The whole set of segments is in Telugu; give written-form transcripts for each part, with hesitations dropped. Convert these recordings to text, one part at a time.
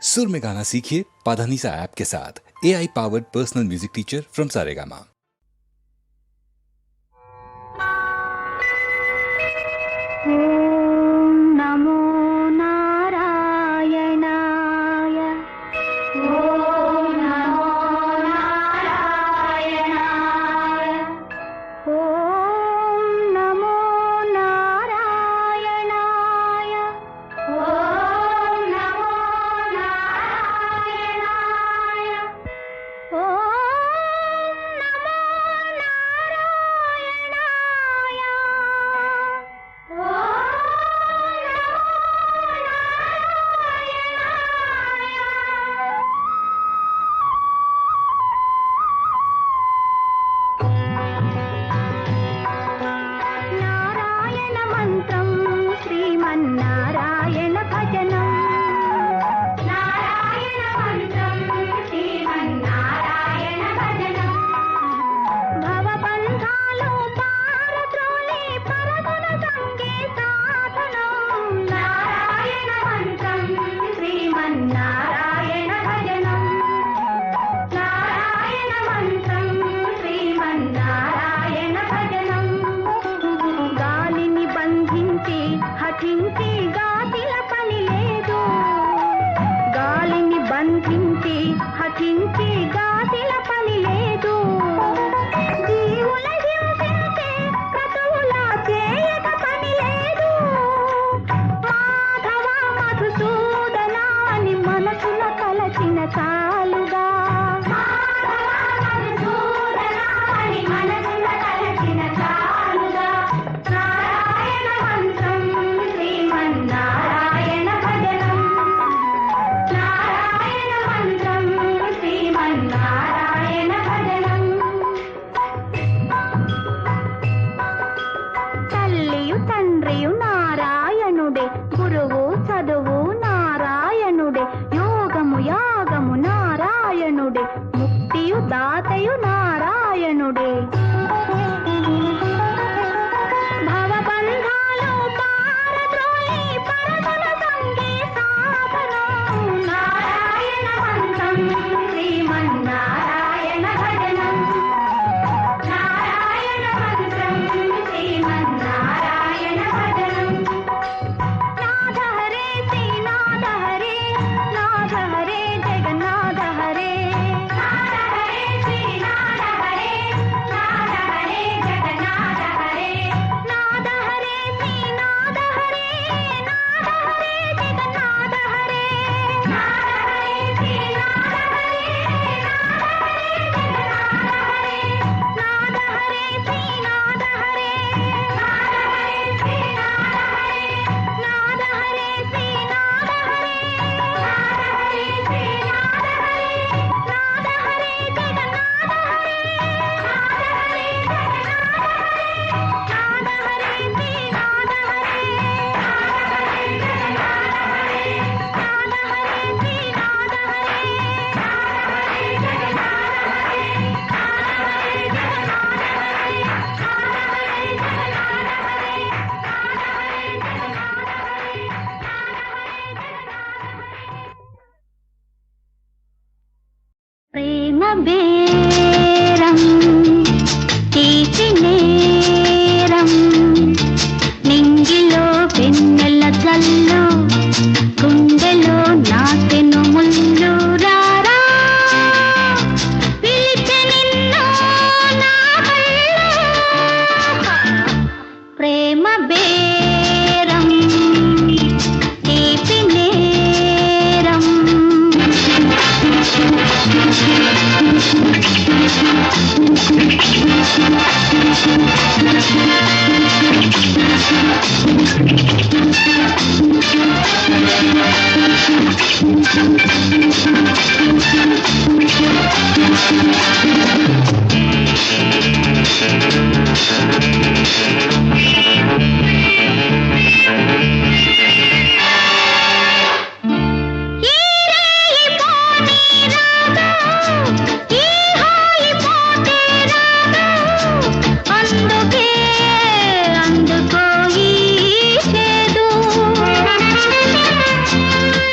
सुर में गाना सीखिए पाधानीसा ऐप के साथ। AI powered personal music teacher from Saregama.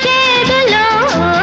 చేదులో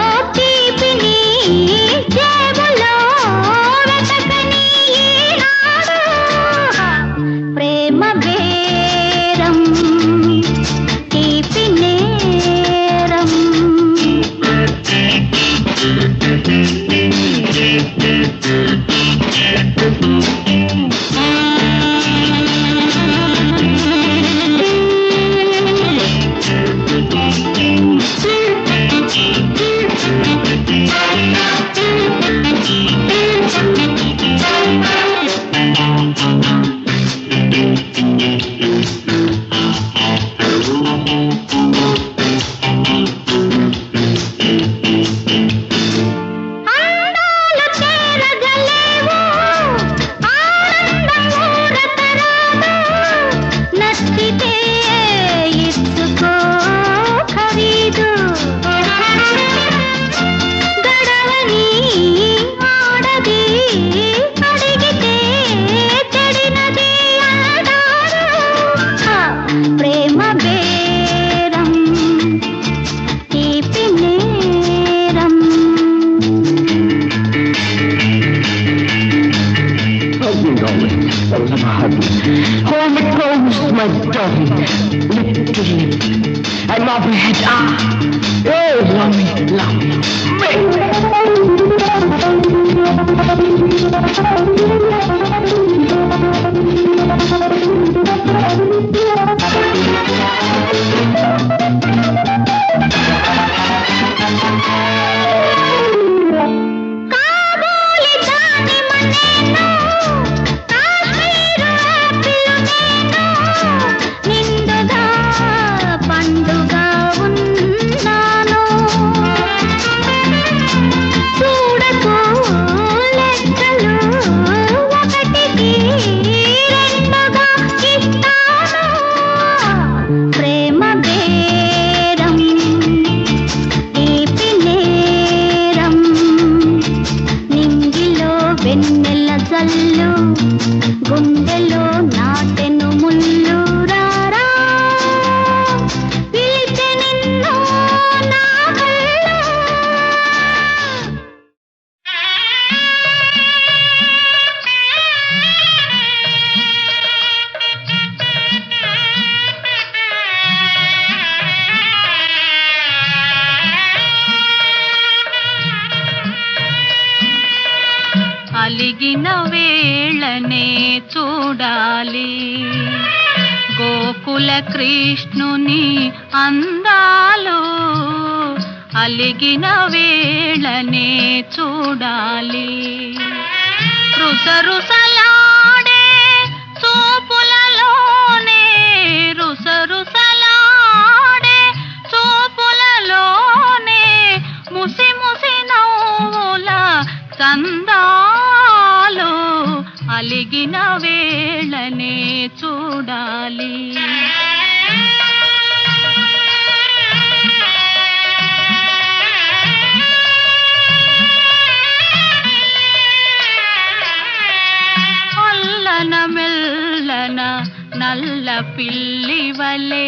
అలిగిన వేళనే చూడాలి గోకుల కృష్ణుని అందాలు, అలిగిన వేళనే చూడాలి. రుసరుసలాడే చూపులలోనే, రుసరుసలాడే చూపులలోనే ముసి ముసి నవ్వుల చందాలు, అలిగిన వేళనే చూడాలి. అల్లన మెల్లన నల్ల పిల్లి వలె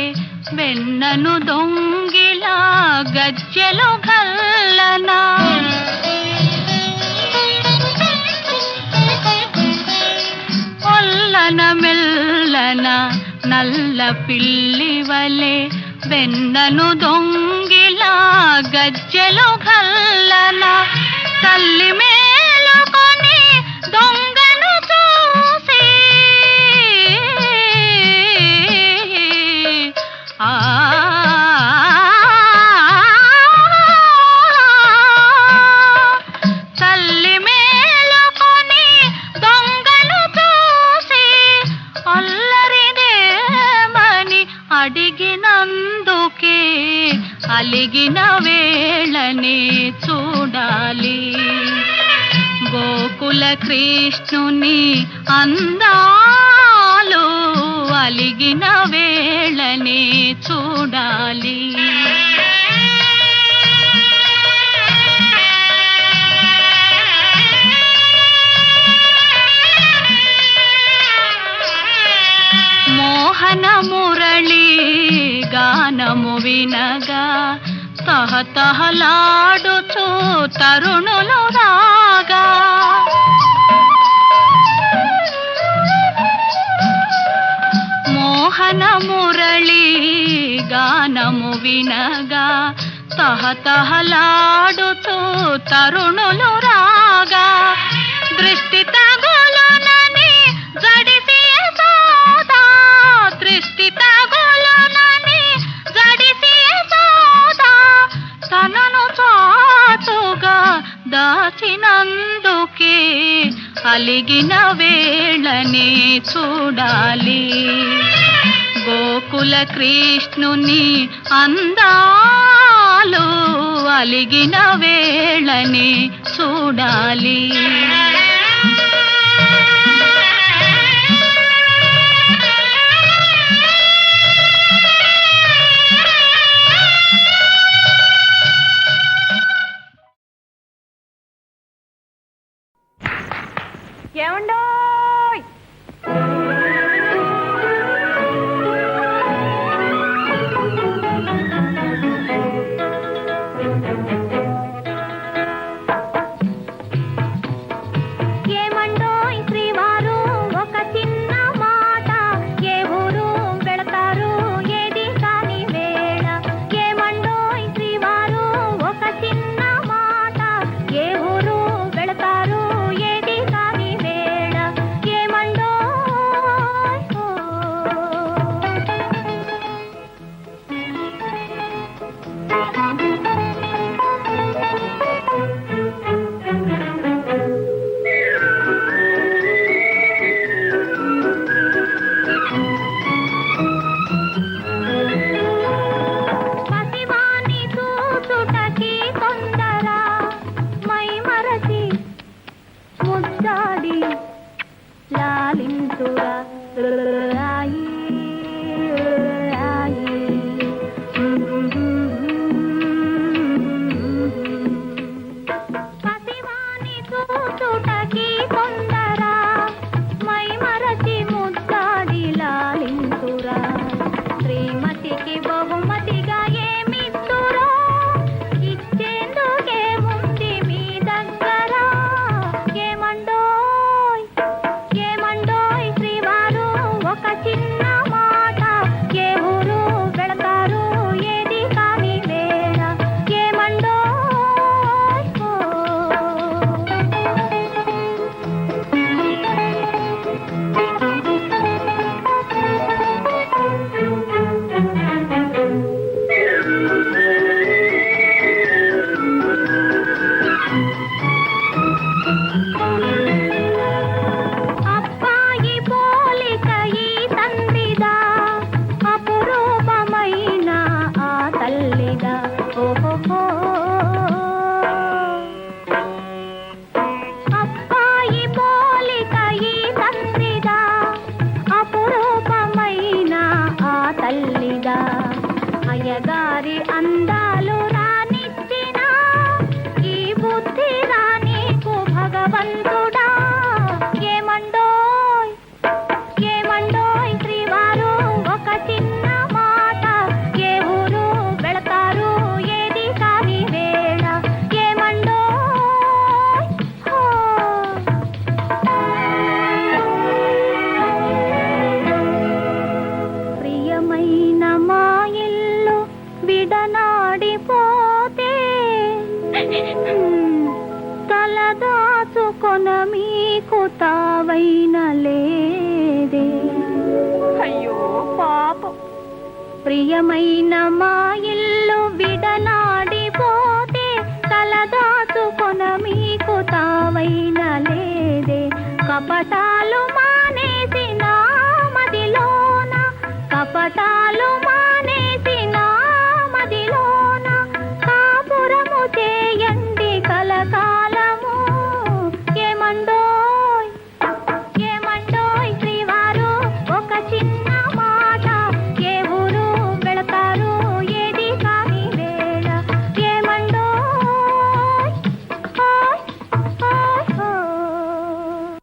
వెన్నను దొంగిలా గజ్జెలు గల్లనా, అల్లన మెల్లన నల్ల పిల్లి వలె వెన్నను దొంగిలా గజ్జెలు గల్లనా, తల్లి మేలుకొని దొంగను చూసి ఆ తల్లి మేలుకొని దొంగను చూసి అల్లరిదేమని అడిగినందుకే అలిగిన వేళనే చూడాలి. గోకుల కృష్ణుని అందాలు, అలిగిన వేళనే చూడాలి. మోహన మురళి గానము వినగా తహతహలాడుచు తరుణులు రాగా, మోహన మురళి గానము వినగా తహతహలాడుచు తరుణులు రాగా, దృష్టి తగులునని జడిసి సోదా, దృష్టి తగులునని జడిసి సోదా, తనను చాటుగా దాచినందుకే అలిగిన వేళనే చూడాలి. గోకుల కృష్ణుని అందాలు, అలిగిన వేళనే చూడాలి. ఏమండోయ్, ఏమండోయ్ శ్రీవారు ఒక చిన్న మాట, ఏ ఊరు వెళతారు ఏది కాని వేళ. ఏమండోయ్ శ్రీవారు ఒక చిన్న మాట, ఏ ఊరు వెళతారు ఏది కాని లాలింతురా రాయి రాయి. పసివాని చూచుటకి కొందరా మై మరచి ముద్దాడి లాలింతురా. శ్రీమతికి బహుమతిగా ఏమిస్తురా ఇచ్చేందుకే ముందు మీ దగ్గర. ఏమండోయ్ ఏమండోయ్ శ్రీవారు ఒక చిన్న మాట, ఏ ఊరు వెళతారు ఏది కాని వేళ. ఏమండోయ్ అబ్బాయి పోలిక ఈ తండ్రిదా, అపురూపమైన ఆ తల్లిదా. ఓహో అబ్బాయి పోలిక ఈ తండ్రిదా, అపురూపమైన ఆ తల్లిదా. అయ్యగారి అందాలు రానిచ్చిన ఈ బుద్ధి రానీకు భగవంతుడా. ఏమండోయ్ ఏమండోయ్ శ్రీవారు ఒక చిన్న మాట, ఏ ఊరు వెళతారు ఏది కాని వేళ. ఏమండోయ్ హో. ప్రియమైన మా ఇల్లు విడనాడిపోతే తలదాచుకొన మీకు తావైన లేదే. అయ్యో పాపం. ప్రియమైన మా ఇల్లు విడనాడిపోతే తలదాచుకొన మీకు తావైన లేదే. కపటాలు మానేసి నా మదిలోన, కపటాలు మానేసి నా మదిలోన కాపురము చేయండి కలకాలము. ఏమండోయ్ ఏమండోయ్ శ్రీవారు ఒక చిన్న మాట, ఏ ఊరు వెళతారు ఏది కాని వేళ. ఏమండోయ్ ఓయ్ ఓయ్ ఓయ్.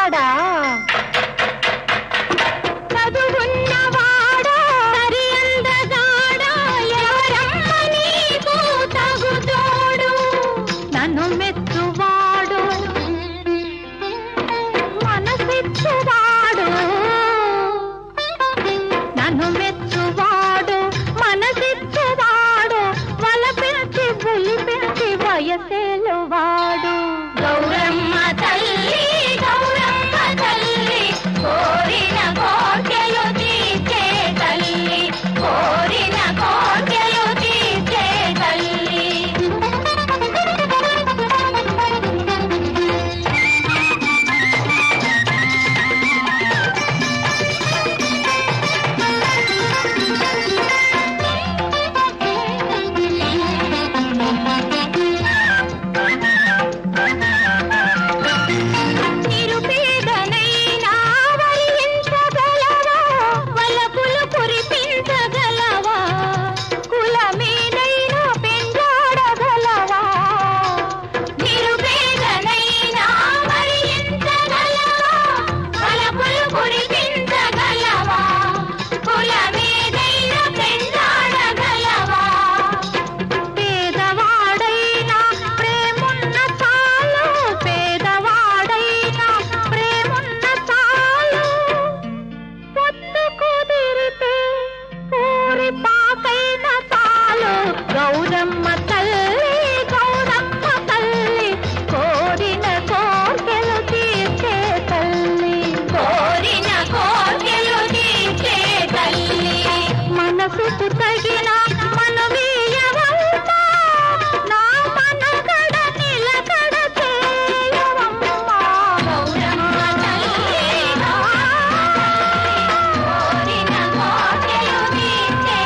అందగాడా చదువున్నవాడా సరి అందగాడా ఎవరమ్మ నీకు తగుతోడు నన్ను మెచ్చువాడు మనసిచ్చువాడు నన్ను మెచ్చువాడు మనసిచ్చువాడు వలపించి బులిపించి వయసేలువాడు గౌరమ్మ తల్లి కోరిన కోర్కెలు తీర్చే తల్లి కోరిన కోర్కెలు తీర్చే తల్లి నిరుపేదనైనా వరించగలవా వలపులు కురిపించగలవా కులమేదైనా పెంచాడగలవా నిరుపేదనైనా వరించగలవా వలపులు కురిపించగలవా కులమేదైనా పెంచాడగలవా పేదవాడైనా ప్రేమున్న చాలు పేదవాడైనా ప్రేమున్న చాలు పొత్తు కుదిరితే పూరి పాకైన చాలు గౌరమ్మ తల్లి కోరిన కోర్కెలు తీర్చే తల్లి కోరిన కోర్కెలు తీర్చే తల్లి మనసుకు తగిన మనవీయవమ్మా నా మనగడ నిలకడ చేయవమ్మా గౌరమ్మ తల్లి కోరిన కోర్కెలు తీర్చే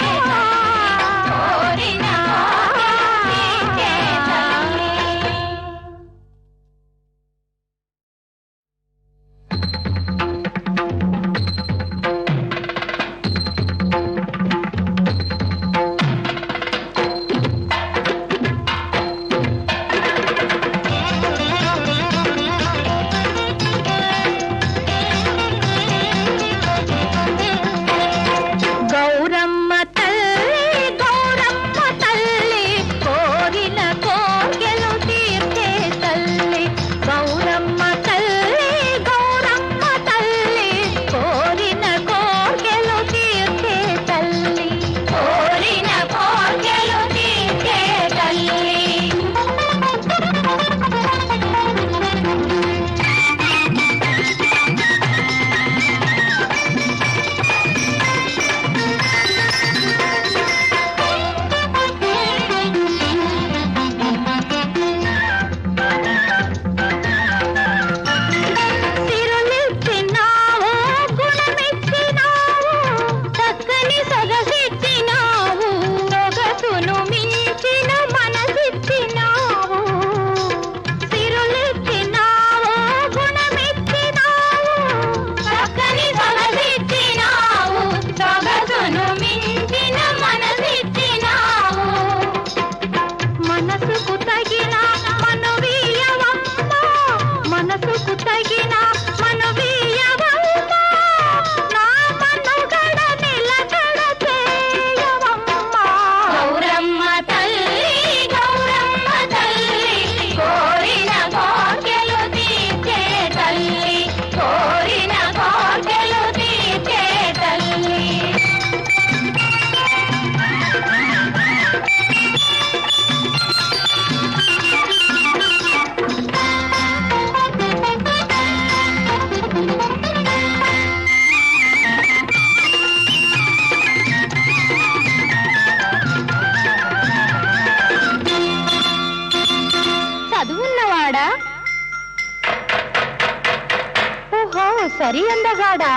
కోరిన కోర్కెలు తీర్చే తల్లి గౌరమ్మ తల్లి కోరిన కోర్కెలు తీర్చే తల్లి గౌరమ్మ తల్లి కోరిన కోర్కెలు తీర్చే తల్లి కోరిన కోర్కెలు తీర్చే తల్లి సిరులిచ్చినావు గుణమిచ్చినావు చక్కని సొగసిచ్చినావు సొగసును మించిన మనసిచ్చినావు సిరులిచ్చినావు గుణమిచ్చినావు చక్కని సొగసిచ్చినావు సొగసును మించిన మనసిచ్చినావు మనసుకు తగిన మనవీయవమ్మా మనసుకు తగిన మనవీయవమ్మా నా మనుగడ నిలకడ చేయవమ్మా గౌరమ్మ తల్లి కోరిన కోర్కెలు తీర్చే తల్లి కోరిన కోర్కెలు తీర్చే తల్లి చదువున్నవాడా ఓహో సరి అందగాడా